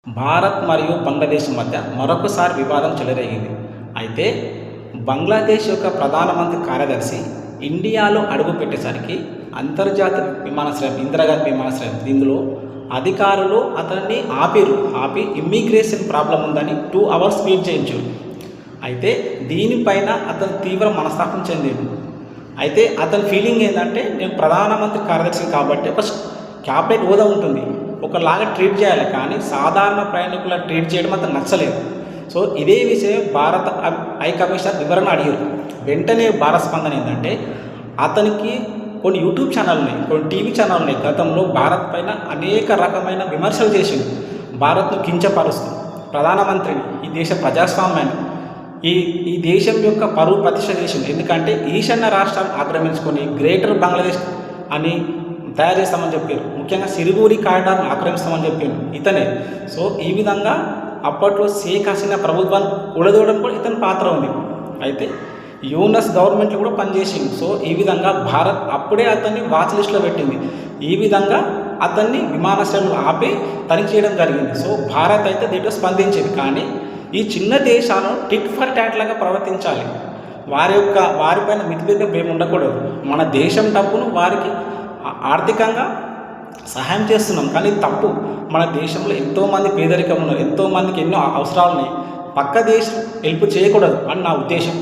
భారత్ మరియు బంగ్లాదేశ్ మధ్య మరొకసారి వివాదం చెలరేగింది. అయితే బంగ్లాదేశ్ యొక్క ప్రధానమంత్రి కార్యదర్శి ఇండియాలో అడుగుపెట్టేసరికి అంతర్జాతీయ విమానాశ్రయం ఇందిరాగాంధీ విమానాశ్రయం ఇందులో అధికారులు అతన్ని ఆపి ఇమ్మిగ్రేషన్ ప్రాబ్లం ఉందని 2 అవర్స్ వెయిట్ చేయించారు. అయితే దీనిపైన అతను తీవ్ర మనస్తాపం చెందాడు. అయితే అతని ఫీలింగ్ ఏంటంటే, నేను ప్రధానమంత్రి కార్యదర్శి కాబట్టి ఒక క్యాబినెట్ హోదా ఉంటుంది, ఒకలాగా ట్రీట్ చేయాలి, కానీ సాధారణ ప్రయాణికుల ట్రీట్ చేయడం అతను నచ్చలేదు. సో ఇదే విషయం భారత హై కమిషనర్ వివరణ అడిగారు. వెంటనే భారత స్పందన ఏంటంటే, అతనికి కొన్ని యూట్యూబ్ ఛానల్ ఉన్నాయి, కొన్ని టీవీ ఛానల్ ఉన్నాయి. గతంలో భారత్ పైన అనేక రకమైన విమర్శలు చేసింది. భారత్ను కించపరుస్తూ ప్రధానమంత్రిని, ఈ దేశ ప్రజాస్వామ్యాన్ని, ఈ దేశం యొక్క పరువు ప్రతిష్ట చేసింది. ఎందుకంటే ఈశాన్య రాష్ట్రాన్ని ఆక్రమించుకొని గ్రేటర్ బంగ్లాదేశ్ అని తయారు చేస్తామని చెప్పారు. ముఖ్యంగా సిరుగూరి కారిడార్ను ఆక్రమిస్తామని చెప్పారు ఇతనే. సో ఈ విధంగా అప్పట్లో షేక్ హసీనా ప్రభుత్వాన్ని కూడదోవడం కూడా ఇతని పాత్ర ఉంది. అయితే యూనస్ గవర్నమెంట్లో కూడా పనిచేసింది. సో ఈ విధంగా భారత్ అప్పుడే అతన్ని వాచ్ లిస్ట్లో పెట్టింది. ఈ విధంగా అతన్ని విమానాశ్రయంలో ఆపి తనిఖీ చేయడం జరిగింది. సో భారత్ అయితే దీంట్లో స్పందించింది. కానీ ఈ చిన్న దేశాలను టిట్ ఫర్ టాట్ లాగా ప్రవర్తించాలి. వారిపైన మితిమీరిన ప్రేమ ఉండకూడదు. మన దేశం డబ్బును వారికి ఆర్థికంగా సహాయం చేస్తున్నాం, కానీ తప్పు. మన దేశంలో ఎంతోమంది పేదరికం ఉన్నారు, ఎంతోమందికి ఎన్నో అవసరాలు ఉన్నాయి. పక్క దేశం హెల్ప్ చేయకూడదు అని నా ఉద్దేశం.